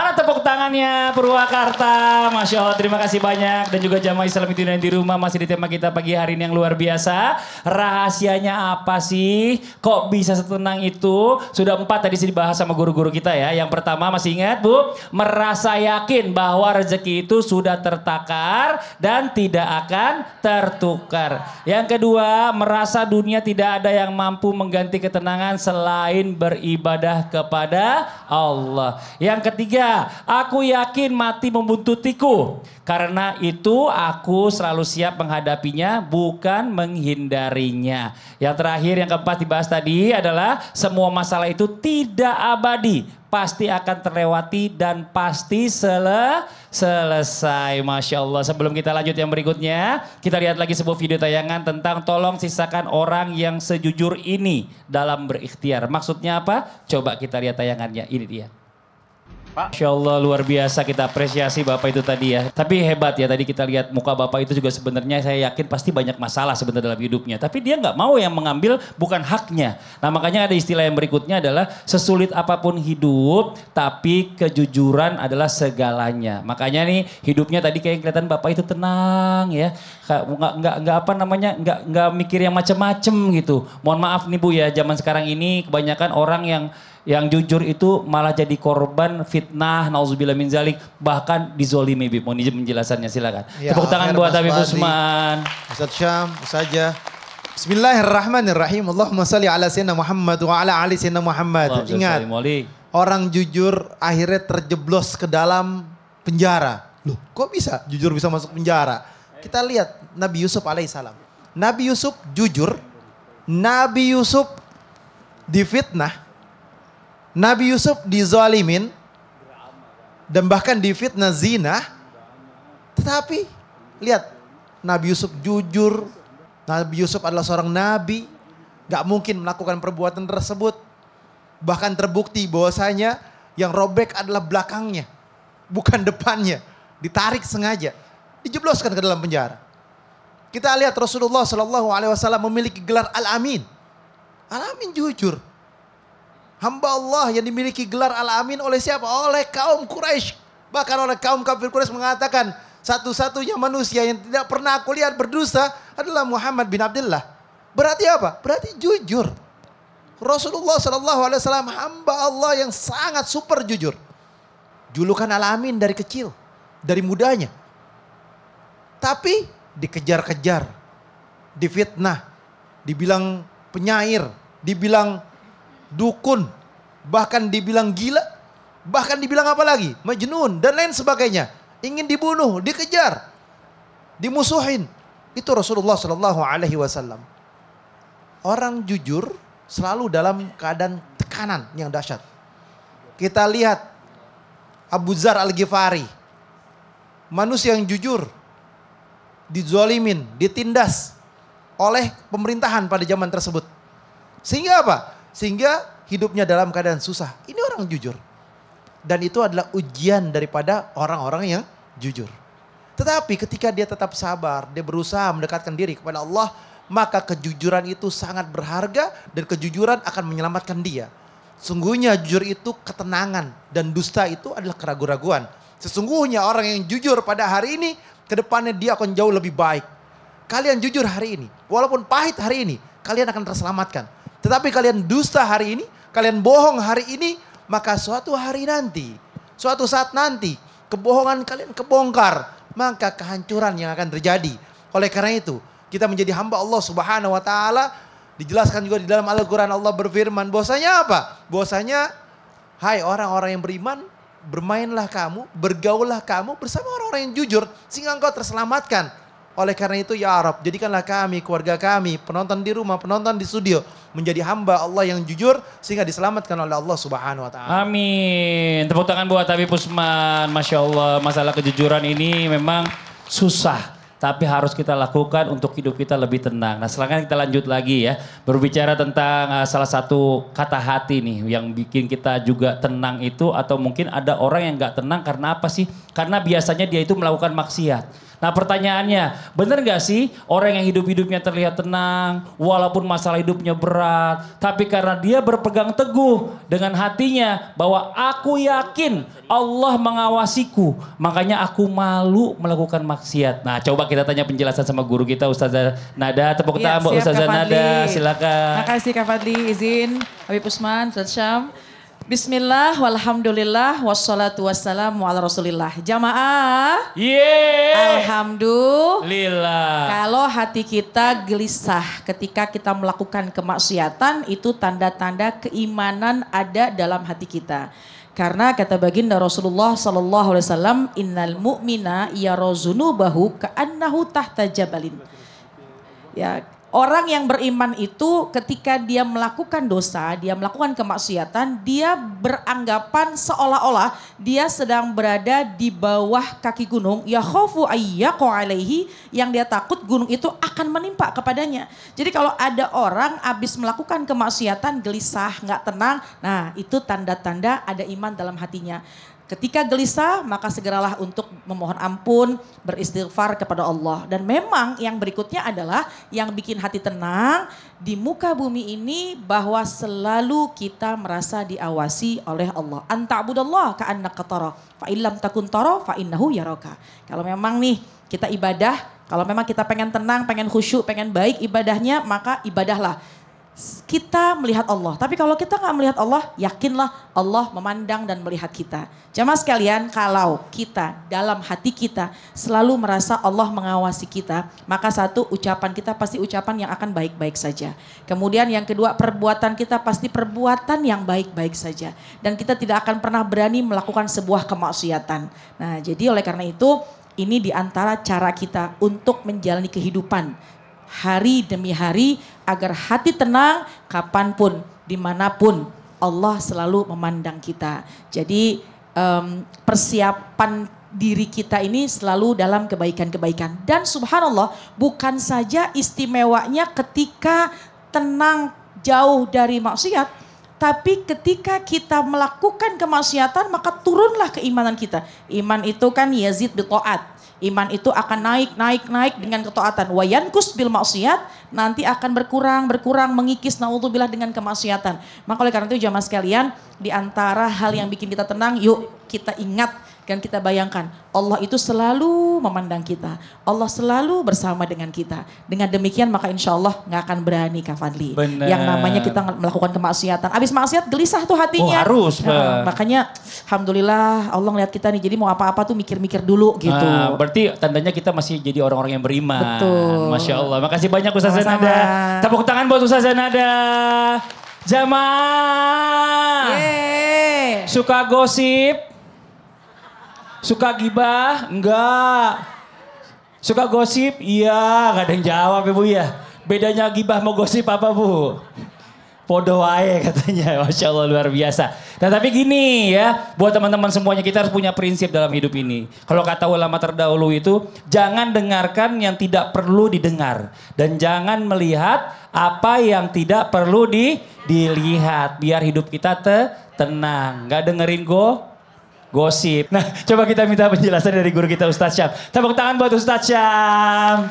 Mana tepuk tangannya Purwakarta, Masya Allah terima kasih banyak. Dan juga jamaah Islam itu yang di rumah masih di tema kita pagi hari ini yang luar biasa. Rahasianya apa sih? Kok bisa setenang itu? Sudah 4 tadi dibahas sama guru-guru kita ya. Yang pertama masih ingat Bu? Merasa yakin bahwa rezeki itu sudah tertakar dan tidak akan tertukar. Yang kedua merasa dunia tidak ada yang mampu mengganti ketenangan selain beribadah kepada Allah. Yang ketiga, aku yakin mati membuntutiku. Karena itu aku selalu siap menghadapinya, bukan menghindarinya. Yang terakhir, yang keempat dibahas tadi adalah semua masalah itu tidak abadi. Pasti akan terlewati dan pasti selesai. Masya Allah. Sebelum kita lanjut yang berikutnya, kita lihat lagi sebuah video tayangan tentang tolong sisakan orang yang sejujur ini dalam berikhtiar. Maksudnya apa? Coba kita lihat tayangannya. Ini dia. Masya Allah luar biasa, kita apresiasi Bapak itu tadi ya. Tapi hebat ya, tadi kita lihat muka Bapak itu juga sebenarnya saya yakin pasti banyak masalah sebenarnya dalam hidupnya. Tapi dia nggak mau yang mengambil bukan haknya. Nah makanya ada istilah yang berikutnya adalah sesulit apapun hidup tapi kejujuran adalah segalanya. Makanya nih hidupnya tadi kayak kelihatan Bapak itu tenang ya. Nggak mikir yang macem-macem gitu. Mohon maaf nih Bu ya, zaman sekarang ini kebanyakan orang yang jujur itu malah jadi korban fitnah, nauzubillah min zalik, bahkan dizolimi. Mohon izin penjelasannya, silakan. Ya, tepuk tangan buat Habib Usman. Ustaz Syam, Ustazah. Bismillahirrahmanirrahim. Allahumma salli ala sayyidina Muhammad wa ala ali sayyidina Muhammad. Ingat, orang jujur akhirnya terjeblos ke dalam penjara. Loh, kok bisa jujur bisa masuk penjara? Kita lihat Nabi Yusuf alaihissalam. Nabi Yusuf jujur, Nabi Yusuf difitnah, Nabi Yusuf dizalimin dan bahkan difitnah zina. Tetapi lihat Nabi Yusuf jujur. Nabi Yusuf adalah seorang nabi. Gak mungkin melakukan perbuatan tersebut. Bahkan terbukti bahwasanya yang robek adalah belakangnya. Bukan depannya. Ditarik sengaja. Dijebloskan ke dalam penjara. Kita lihat Rasulullah SAW memiliki gelar Al-Amin. Al-Amin jujur. Hamba Allah yang dimiliki gelar Al-Amin oleh siapa? Oleh kaum Quraisy. Bahkan oleh kaum kafir Quraisy mengatakan satu-satunya manusia yang tidak pernah aku lihat berdusta adalah Muhammad bin Abdullah. Berarti apa? Berarti jujur. Rasulullah SAW hamba Allah yang sangat super jujur. Julukan Al-Amin dari kecil, dari mudanya. Tapi dikejar-kejar, difitnah, dibilang penyair, dibilang dukun, bahkan dibilang gila, bahkan dibilang apa lagi? Majnun dan lain sebagainya. Ingin dibunuh, dikejar, dimusuhin. Itu Rasulullah SAW. Orang jujur selalu dalam keadaan tekanan yang dahsyat. Kita lihat Abu Dzar Al-Ghifari, manusia yang jujur, dizolimin, ditindas oleh pemerintahan pada zaman tersebut. Sehingga apa? Sehingga hidupnya dalam keadaan susah. Ini orang jujur. Dan itu adalah ujian daripada orang-orang yang jujur. Tetapi ketika dia tetap sabar, dia berusaha mendekatkan diri kepada Allah, maka kejujuran itu sangat berharga dan kejujuran akan menyelamatkan dia. Sungguhnya jujur itu ketenangan dan dusta itu adalah keraguan-raguan. Sesungguhnya orang yang jujur pada hari ini, kedepannya dia akan jauh lebih baik. Kalian jujur hari ini, walaupun pahit hari ini, kalian akan terselamatkan. Tetapi kalian dusta hari ini, kalian bohong hari ini, maka suatu hari nanti, suatu saat nanti, kebohongan kalian kebongkar, maka kehancuran yang akan terjadi. Oleh karena itu, kita menjadi hamba Allah Subhanahu wa taala, dijelaskan juga di dalam Al-Qur'an Allah berfirman, bahwasanya apa? Bahwasanya hai orang-orang yang beriman, bermainlah kamu, bergaullah kamu bersama orang-orang yang jujur sehingga engkau terselamatkan. Oleh karena itu ya Rabb, jadikanlah kami, keluarga kami, penonton di rumah, penonton di studio menjadi hamba Allah yang jujur sehingga diselamatkan oleh Allah Subhanahu wa taala. Amin. Tepuk tangan buat Habib Usman. Masya Allah, masalah kejujuran ini memang susah. Tapi harus kita lakukan untuk hidup kita lebih tenang. Nah selanjutnya kita lanjut lagi ya. Berbicara tentang salah satu kata hati nih yang bikin kita juga tenang itu. Atau mungkin ada orang yang gak tenang karena apa sih? Karena biasanya dia itu melakukan maksiat. Nah pertanyaannya, bener gak sih orang yang hidup-hidupnya terlihat tenang, walaupun masalah hidupnya berat, tapi karena dia berpegang teguh dengan hatinya bahwa aku yakin Allah mengawasiku, makanya aku malu melakukan maksiat. Nah coba kita tanya penjelasan sama guru kita Ustazah Nada. Tepuk tangan buat Ustazah Nada, silakan. Makasih Kak Fadli, izin Habib Usman, Ustaz Syam. Bismillah, walhamdulillah, wassalatu wassalamu ala rasulillah. Jamaah. Alhamdulillah. Kalau hati kita gelisah ketika kita melakukan kemaksiatan, itu tanda-tanda keimanan ada dalam hati kita. Karena kata baginda Rasulullah sallallahu alaihi wasallam, innal mu'mina yara zunubahu ka'annahu tahta jabalin. Ya, orang yang beriman itu ketika dia melakukan dosa, dia melakukan kemaksiatan, dia beranggapan seolah-olah dia sedang berada di bawah kaki gunung. Ya khaufu ayyaqa alaihi, yang dia takut gunung itu akan menimpa kepadanya. Jadi kalau ada orang habis melakukan kemaksiatan gelisah, nggak tenang, nah itu tanda-tanda ada iman dalam hatinya. Ketika gelisah maka segeralah untuk memohon ampun, beristighfar kepada Allah. Dan memang yang berikutnya adalah yang bikin hati tenang di muka bumi ini bahwa selalu kita merasa diawasi oleh Allah. Anta'budallah ka'annaka tara, fa illam takun tara fa innahu yaraka. Kalau memang nih kita ibadah, kalau memang kita pengen tenang, pengen khusyuk, pengen baik ibadahnya, maka ibadahlah. Kita melihat Allah. Tapi kalau kita nggak melihat Allah, yakinlah Allah memandang dan melihat kita. Jamaah sekalian, kalau kita dalam hati kita selalu merasa Allah mengawasi kita, maka satu, ucapan kita pasti ucapan yang akan baik-baik saja. Kemudian yang kedua, perbuatan kita pasti perbuatan yang baik-baik saja. Dan kita tidak akan pernah berani melakukan sebuah kemaksiatan. Nah, jadi oleh karena itu, ini diantara cara kita untuk menjalani kehidupan hari demi hari agar hati tenang kapanpun, dimanapun Allah selalu memandang kita. Jadi persiapan diri kita ini selalu dalam kebaikan-kebaikan. Dan subhanallah bukan saja istimewanya ketika tenang jauh dari maksiat, tapi ketika kita melakukan kemaksiatan maka turunlah keimanan kita. Iman itu kan yazid bi ta'at. Iman itu akan naik dengan ketaatan. Wa yankus bil maksiat, nanti akan berkurang mengikis naudzubillah dengan kemaksiatan. Maka oleh karena itu jamaah sekalian, di antara hal yang bikin kita tenang, yuk kita ingat dan kita bayangkan Allah itu selalu memandang kita. Allah selalu bersama dengan kita. Dengan demikian maka insya Allah gak akan berani Kak Fadli. Bener. Yang namanya kita melakukan kemaksiatan. Abis maksiat gelisah tuh hatinya. Oh harus. Makanya alhamdulillah Allah ngeliat kita nih. Jadi mau apa-apa tuh mikir-mikir dulu gitu. Berarti tandanya kita masih jadi orang-orang yang beriman. Betul. Masya Allah. Makasih banyak Ustazah Nada. Tepuk tangan buat Ustazah Nada. Jamaah. Yeay. Suka gosip? Suka gibah? Enggak. Suka gosip? Iya, gak ada yang jawab ya Bu ya. Bedanya gibah mau gosip apa Bu? Podo wae katanya, Masya Allah luar biasa. Nah tapi gini ya, buat teman-teman semuanya kita harus punya prinsip dalam hidup ini. Kalau kata ulama terdahulu itu, jangan dengarkan yang tidak perlu didengar. Dan jangan melihat apa yang tidak perlu dilihat. Biar hidup kita tenang, gak dengerin gosip. Nah, coba kita minta penjelasan dari guru kita Ustaz Syam. Tepuk tangan buat Ustaz Syam.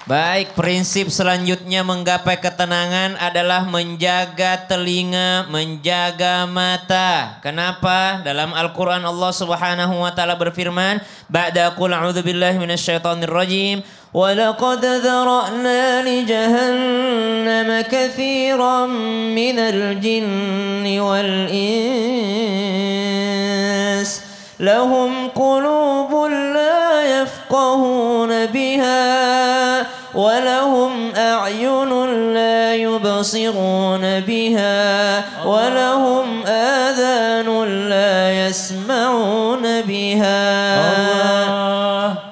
Baik, prinsip selanjutnya menggapai ketenangan adalah menjaga telinga, menjaga mata. Kenapa? Dalam Al-Quran Allah Subhanahu wa taala berfirman, "Ba'da qul a'udzubillahi minasyaitonir rajim, wa laqad dzara'na li jahannama katsiran minal jinni wal ins, lahum qulubun la yafqahuna biha ولهم أعين لا يبصرون بها ولهم آذان لا يسمعون بها.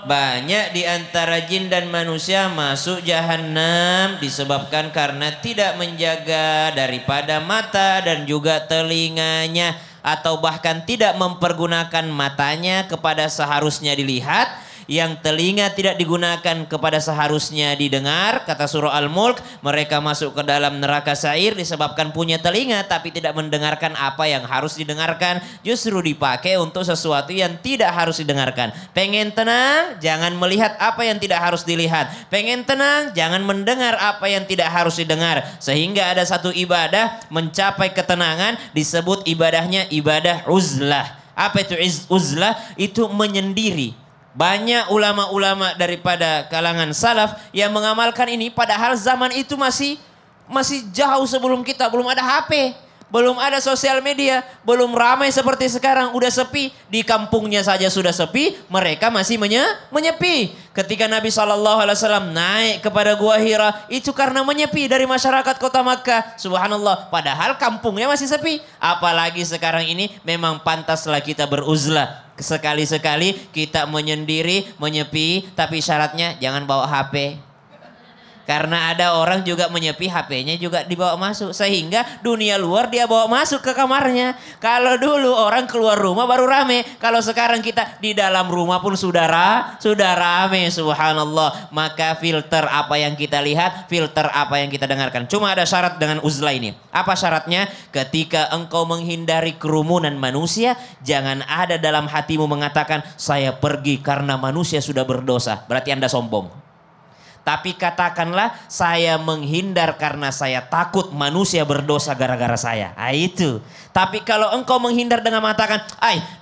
Banyak di antara jin dan manusia masuk jahanam disebabkan karena tidak menjaga daripada mata dan juga telinganya, atau bahkan tidak mempergunakan matanya kepada seharusnya dilihat. yang telinga tidak digunakan kepada seharusnya didengar, kata surah Al-Mulk, mereka masuk ke dalam neraka sa'ir disebabkan punya telinga tapi tidak mendengarkan apa yang harus didengarkan, justru dipakai untuk sesuatu yang tidak harus didengarkan. Pengen tenang, jangan melihat apa yang tidak harus dilihat. Pengen tenang, jangan mendengar apa yang tidak harus didengar. Sehingga ada satu ibadah mencapai ketenangan disebut ibadahnya ibadah uzlah. Apa itu uzlah? Itu menyendiri. Banyak ulama-ulama daripada kalangan salaf yang mengamalkan ini padahal zaman itu masih jauh sebelum kita, belum ada HP, belum ada sosial media, belum ramai seperti sekarang, udah sepi. Di kampungnya saja sudah sepi, mereka masih menyepi. Ketika Nabi SAW naik kepada Gua Hira, itu karena menyepi dari masyarakat kota Makkah. Subhanallah, padahal kampungnya masih sepi. Apalagi sekarang ini memang pantaslah kita beruzlah. Sekali-sekali kita menyendiri, menyepi, tapi syaratnya jangan bawa HP. Karena ada orang juga menyepi, HP-nya juga dibawa masuk. Sehingga dunia luar dia bawa masuk ke kamarnya. Kalau dulu orang keluar rumah baru rame. Kalau sekarang kita di dalam rumah pun sudah rame. Subhanallah. Maka filter apa yang kita lihat, filter apa yang kita dengarkan. Cuma ada syarat dengan uzlah ini. Apa syaratnya? Ketika engkau menghindari kerumunan manusia, jangan ada dalam hatimu mengatakan, saya pergi karena manusia sudah berdosa. Berarti Anda sombong. Tapi katakanlah saya menghindar karena saya takut manusia berdosa gara-gara saya. Nah, itu. Tapi kalau engkau menghindar dengan mengatakan,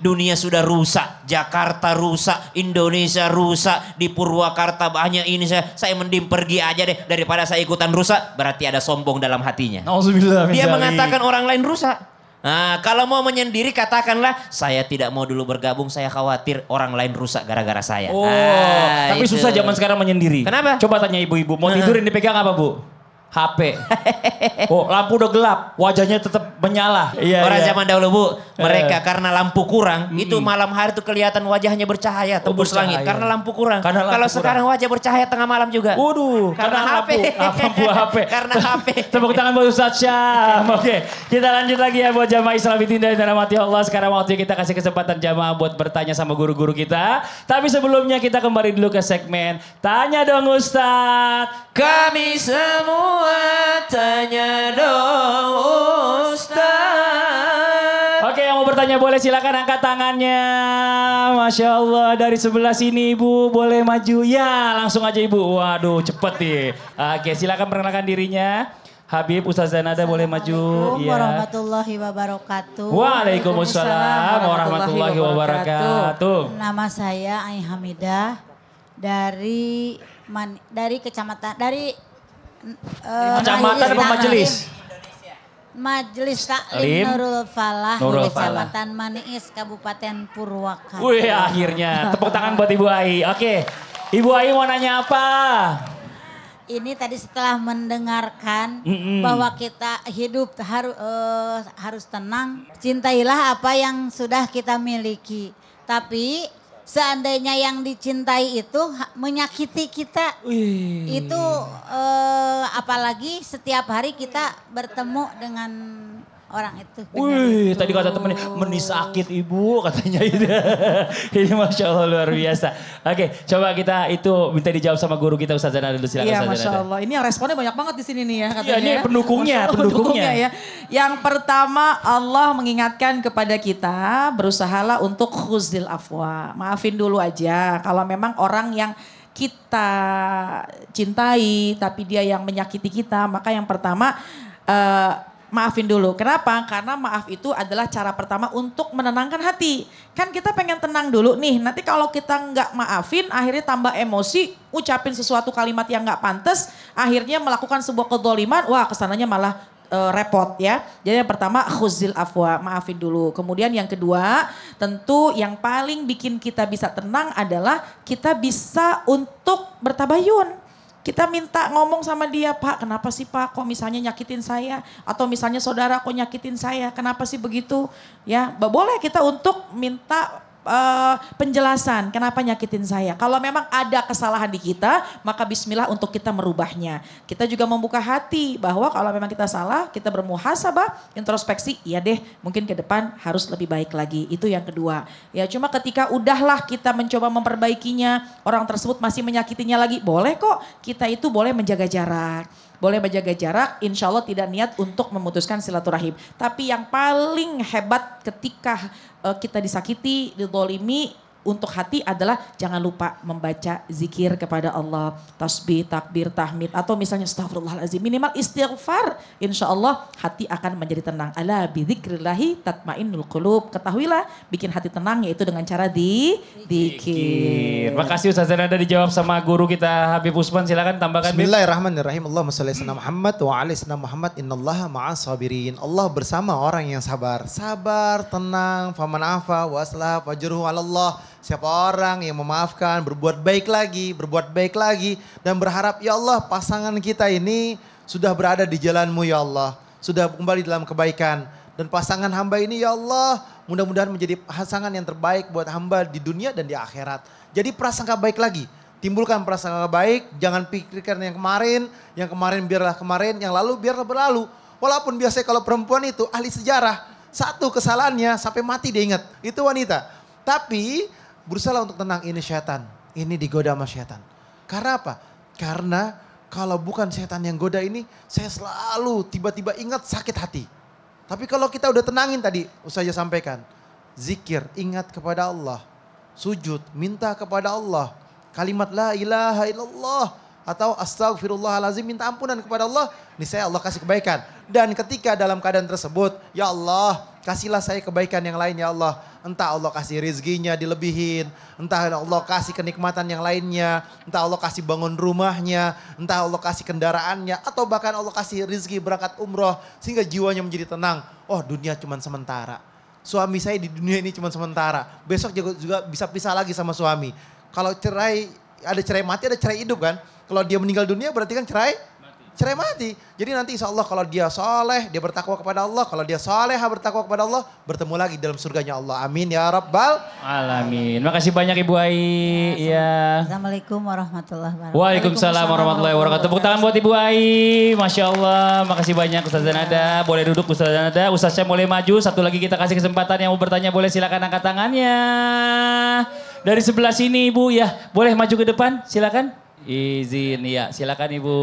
dunia sudah rusak, Jakarta rusak, Indonesia rusak, di Purwakarta banyak ini, saya mending pergi aja deh daripada saya ikutan rusak. Berarti ada sombong dalam hatinya. Dia mengatakan orang lain rusak. Nah, kalau mau menyendiri katakanlah saya tidak mau dulu bergabung, saya khawatir orang lain rusak gara-gara saya. Tapi itu susah zaman sekarang menyendiri. Kenapa? Coba tanya ibu-ibu, mau tidur yang dipegang apa, Bu? HP. Lampu udah gelap, wajahnya tetap menyala. Orang zaman dahulu, Bu, mereka karena lampu kurang, itu malam hari tuh kelihatan wajahnya bercahaya, tembus langit karena lampu kurang. Kalau sekarang wajah bercahaya tengah malam juga. Waduh, karena HP. Lampu HP. Karena HP. Tepuk tangan buat Ustaz Syam. Oke, kita lanjut lagi ya buat jamaah Islamitin dari dalam hati Allah. Sekarang waktunya kita kasih kesempatan jamaah buat bertanya sama guru-guru kita. Tapi sebelumnya kita kembali dulu ke segmen Tanya Dong Ustaz. Kami semua tanya dong Ustaz. Oke, yang mau bertanya boleh silakan angkat tangannya. Masya Allah, dari sebelah sini Ibu boleh maju. Ya, langsung aja Ibu. Waduh, cepet nih. Oke, silakan perkenalkan dirinya. Habib, Ustaz Zanada boleh maju. Assalamualaikum warahmatullahi wabarakatuh. Waalaikumsalam warahmatullahi wabarakatuh. Nama saya Ai Hamidah dari kecamatan kecamatan apa majelis? Majelis Taklim Nurul Falah, Kecamatan Maniis, Kabupaten Purwakarta. Wih, akhirnya tepuk tangan buat Ibu Ai. Oke, Ibu Ai mau nanya apa? Ini tadi setelah mendengarkan bahwa kita hidup harus tenang, cintailah apa yang sudah kita miliki. Tapi seandainya yang dicintai itu menyakiti kita, itu apalagi setiap hari kita bertemu dengan orang itu. Wih, tadi kata temennya, meni sakit Ibu katanya itu. Ini Masya Allah luar biasa. Oke, coba kita itu minta dijawab sama guru kita Ustaz Zanada dulu, silakan. Iya, Ustaz Masya Zanada. Allah. Ini yang responnya banyak banget di sini nih ya katanya. Iya, ini pendukungnya ya. Yang pertama, Allah mengingatkan kepada kita, berusahalah untuk khuzil afwa. Maafin dulu aja kalau memang orang yang kita cintai tapi dia yang menyakiti kita, maka yang pertama maafin dulu. Kenapa? Karena maaf itu adalah cara pertama untuk menenangkan hati. Kan kita pengen tenang dulu nih. Nanti kalau kita nggak maafin, akhirnya tambah emosi, ucapin sesuatu kalimat yang nggak pantas, akhirnya melakukan sebuah kezaliman, wah kesananya malah repot ya. Jadi yang pertama khuzil afwa, maafin dulu. Kemudian yang kedua, tentu yang paling bikin kita bisa tenang adalah kita bisa untuk bertabayun. Kita minta ngomong sama dia, Pak kenapa sih Pak kok misalnya nyakitin saya? Atau misalnya saudara kok nyakitin saya, kenapa sih begitu? Ya boleh kita untuk minta penjelasan kenapa nyakitin saya. Kalau memang ada kesalahan di kita, maka bismillah untuk kita merubahnya. Kita juga membuka hati bahwa kalau memang kita salah, kita bermuhasabah, introspeksi, iya deh mungkin ke depan harus lebih baik lagi. Itu yang kedua. Ya cuma ketika udahlah kita mencoba memperbaikinya, orang tersebut masih menyakitinya lagi, boleh kok kita itu boleh menjaga jarak. Boleh menjaga jarak, insya Allah tidak niat untuk memutuskan silaturahim. Tapi yang paling hebat ketika kita disakiti, didolimi, untuk hati adalah jangan lupa membaca zikir kepada Allah. Tasbih, takbir, tahmid. Atau misalnya astagfirullahaladzim. Minimal istighfar. Insya Allah hati akan menjadi tenang. Ala bidzikrillahi tatmainnul qulub. Ketahuilah bikin hati tenang yaitu dengan cara dzikir. Makasih Ustaz Nada dijawab sama guru kita Habib Usman. Silakan tambahkan. Bismillahirrahmanirrahim. Allahumma shalli ala Muhammad wa ala sayyidina Muhammad. Innallaha ma'as sabirin. Allah bersama orang yang sabar. Sabar, tenang, faman afa wa aslah fajruhu 'ala Allah. Siapa orang yang memaafkan, berbuat baik lagi, dan berharap ya Allah pasangan kita ini sudah berada di jalan-Mu ya Allah. Sudah kembali dalam kebaikan. Dan pasangan hamba ini ya Allah mudah-mudahan menjadi pasangan yang terbaik buat hamba di dunia dan di akhirat. Jadi prasangka baik lagi. Timbulkan prasangka baik, jangan pikirkan yang kemarin biarlah kemarin, yang lalu biarlah berlalu. Walaupun biasanya kalau perempuan itu ahli sejarah, satu kesalahannya sampai mati dia ingat, itu wanita. Tapi berusaha untuk tenang, ini setan, ini digoda sama setan. Karena apa? Karena kalau bukan setan yang goda ini, saya selalu tiba-tiba ingat sakit hati. Tapi kalau kita udah tenangin tadi, saya sampaikan, zikir, ingat kepada Allah, sujud, minta kepada Allah, kalimat la ilaha illallah atau astagfirullahalazim, minta ampunan kepada Allah, niscaya Allah kasih kebaikan. Dan ketika dalam keadaan tersebut, ya Allah, kasihlah saya kebaikan yang lain ya Allah. Entah Allah kasih rezekinya dilebihin, entah Allah kasih kenikmatan yang lainnya, entah Allah kasih bangun rumahnya, entah Allah kasih kendaraannya, atau bahkan Allah kasih rezeki berangkat umroh sehingga jiwanya menjadi tenang. Oh, dunia cuma sementara. Suami saya di dunia ini cuma sementara. Besok juga bisa pisah lagi sama suami. Kalau cerai, ada cerai mati, ada cerai hidup kan. Kalau dia meninggal dunia berarti kan cerai mati. Jadi nanti insya Allah kalau dia soleh, dia bertakwa kepada Allah. Kalau dia soleha bertakwa kepada Allah, bertemu lagi dalam surganya Allah. Amin ya Rabbal Alamin. Makasih banyak Ibu Ai. Ya. Assalamualaikum warahmatullahi wabarakatuh. Waalaikumsalam warahmatullahi wabarakatuh. Tepuk tangan buat Ibu Ai. Masya Allah. Makasih banyak Ustazah Nada. Boleh duduk Ustazah Nada. Ustaznya boleh maju. Satu lagi kita kasih kesempatan yang mau bertanya boleh silakan angkat tangannya. Dari sebelah sini Ibu ya. Boleh maju ke depan silakan. Izin ya. Silakan Ibu.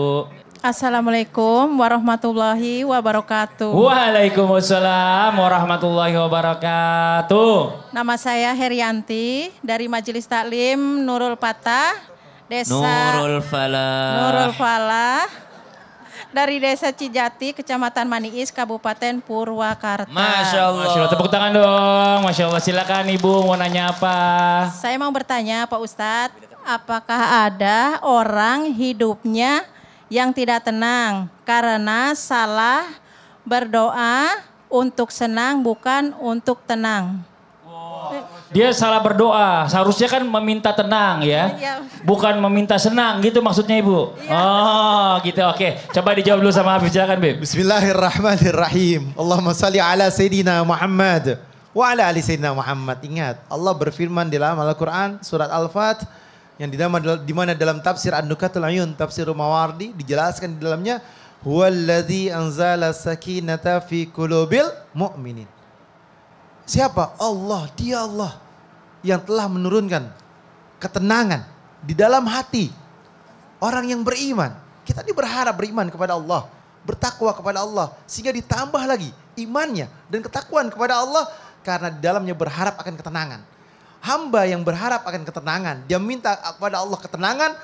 Assalamualaikum warahmatullahi wabarakatuh. Waalaikumsalam warahmatullahi wabarakatuh. Nama saya Herianti dari Majelis Taklim Nurul Patah, Desa Nurul Falah. Dari Desa Cijati, Kecamatan Maniis, Kabupaten Purwakarta. Masya Allah. Masya Allah, tepuk tangan dong. Masya Allah, silakan Ibu mau nanya apa? Saya mau bertanya Pak Ustadz, apakah ada orang hidupnya yang tidak tenang karena salah berdoa untuk senang bukan untuk tenang? Dia salah berdoa, seharusnya kan meminta tenang ya. Iya. Bukan meminta senang gitu maksudnya Ibu. Iya. Oh gitu, oke. Coba dijawab dulu sama Habib, silakan Beb. Bismillahirrahmanirrahim. Allahumma salli ala Sayyidina Muhammad wa ala ali Sayyidina Muhammad. Ingat, Allah berfirman di dalam Al-Quran surat Al-Fat yang di mana dalam tafsir An-Nukatul Uyun, tafsir Mawardi dijelaskan di dalamnya huwallazi anzala sakinata fi qulubil mu'minin. Siapa? Allah, dia Allah yang telah menurunkan ketenangan di dalam hati orang yang beriman. Kita ini berharap beriman kepada Allah, bertakwa kepada Allah sehingga ditambah lagi imannya dan ketakwaan kepada Allah karena di dalamnya berharap akan ketenangan. Hamba yang berharap akan ketenangan, dia minta kepada Allah ketenangan,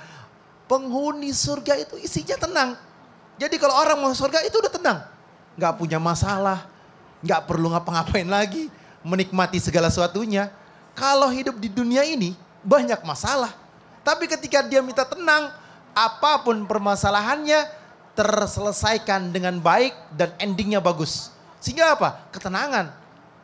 penghuni surga itu isinya tenang. Jadi kalau orang mau surga itu udah tenang. Gak punya masalah, gak perlu ngapa-ngapain lagi, menikmati segala sesuatunya. Kalau hidup di dunia ini banyak masalah. Tapi ketika dia minta tenang, apapun permasalahannya terselesaikan dengan baik dan endingnya bagus. Sehingga apa? Ketenangan.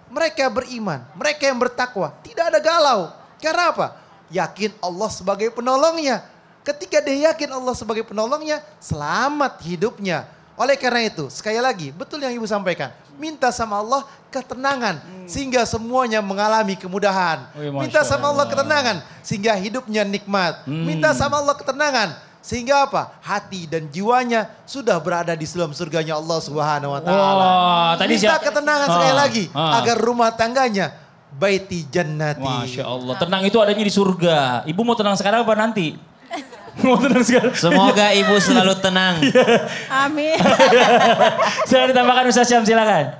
Mereka beriman, mereka yang bertakwa, tidak ada galau. Karena apa? Yakin Allah sebagai penolongnya. Ketika dia yakin Allah sebagai penolongnya, selamat hidupnya. Oleh karena itu, sekali lagi, betul yang Ibu sampaikan. minta sama Allah ketenangan sehingga semuanya mengalami kemudahan. Minta sama Allah ketenangan sehingga hidupnya nikmat. Minta sama Allah ketenangan sehingga apa? Hati dan jiwanya sudah berada di dalam surganya Allah Subhanahu wa taala. Minta ketenangan sekali lagi agar rumah tangganya baiti jannati. Masya Allah. Tenang itu adanya di surga. Ibu mau tenang sekarang apa nanti? Mau tenang sekarang. Semoga ibu selalu tenang. Amin. Saya ditambahkan Ustaz Syam, silakan.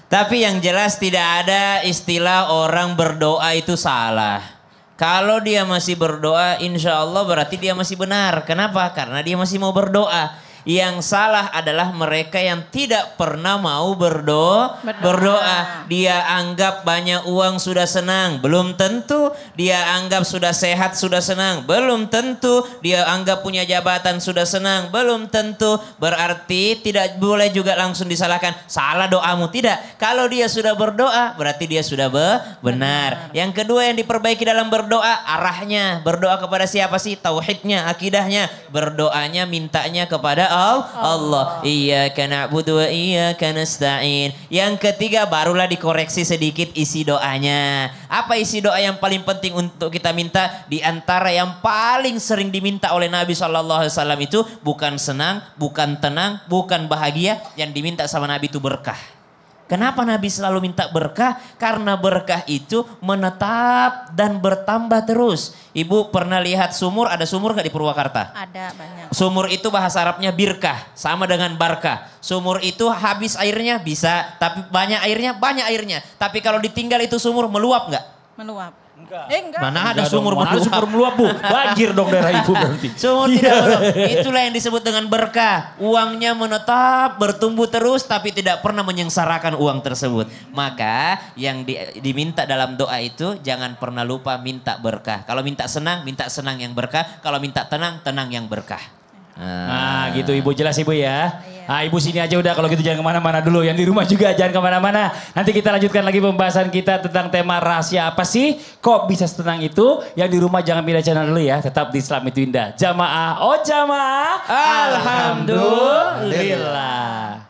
Tapi yang jelas tidak ada istilah orang berdoa itu salah. Kalau dia masih berdoa, insya Allah berarti dia masih benar. Kenapa? Karena dia masih mau berdoa. Yang salah adalah mereka yang tidak pernah mau berdoa. Dia anggap banyak uang sudah senang. Belum tentu. Dia anggap sudah sehat sudah senang. Belum tentu. Dia anggap punya jabatan sudah senang. Belum tentu. Berarti tidak boleh juga langsung disalahkan. Salah doamu. Tidak. Kalau dia sudah berdoa berarti dia sudah benar. Yang kedua yang diperbaiki dalam berdoa arahnya. Berdoa kepada siapa sih? Tauhidnya, akidahnya. Berdoanya, mintanya kepada Allah. Iyyaka na'budu wa iyyaka nasta'in. Yang ketiga barulah dikoreksi sedikit isi doanya. Apa isi doa yang paling penting untuk kita minta? Di antara yang paling sering diminta oleh Nabi SAW itu bukan senang, bukan tenang, bukan bahagia. Yang diminta sama Nabi itu berkah. Kenapa Nabi selalu minta berkah? Karena berkah itu menetap dan bertambah terus. Ibu pernah lihat sumur? Ada sumur gak di Purwakarta? Ada banyak. Sumur itu bahasa Arabnya birkah, sama dengan barkah. Sumur itu habis airnya bisa, tapi banyak airnya. Tapi kalau ditinggal itu sumur meluap gak? Meluap. Enggak. Mana ada sumur meluap? Mana sumur meluap, Bu? Banjir dong daerah ibu berarti. Sumur tidak meluap. Itulah yang disebut dengan berkah. Uangnya menetap, bertumbuh terus, tapi tidak pernah menyengsarakan uang tersebut. Maka yang diminta dalam doa itu jangan pernah lupa minta berkah. Kalau minta senang yang berkah. Kalau minta tenang yang berkah. Nah gitu Ibu, jelas Ibu ya. Nah Ibu sini aja udah, kalau gitu jangan kemana-mana dulu. Yang di rumah juga jangan kemana-mana. Nanti kita lanjutkan lagi pembahasan kita tentang tema rahasia apa sih kok bisa setenang itu. Yang di rumah jangan pindah channel dulu ya. Tetap di Islam itu Indah. Jamaah, oh jamaah. Alhamdulillah.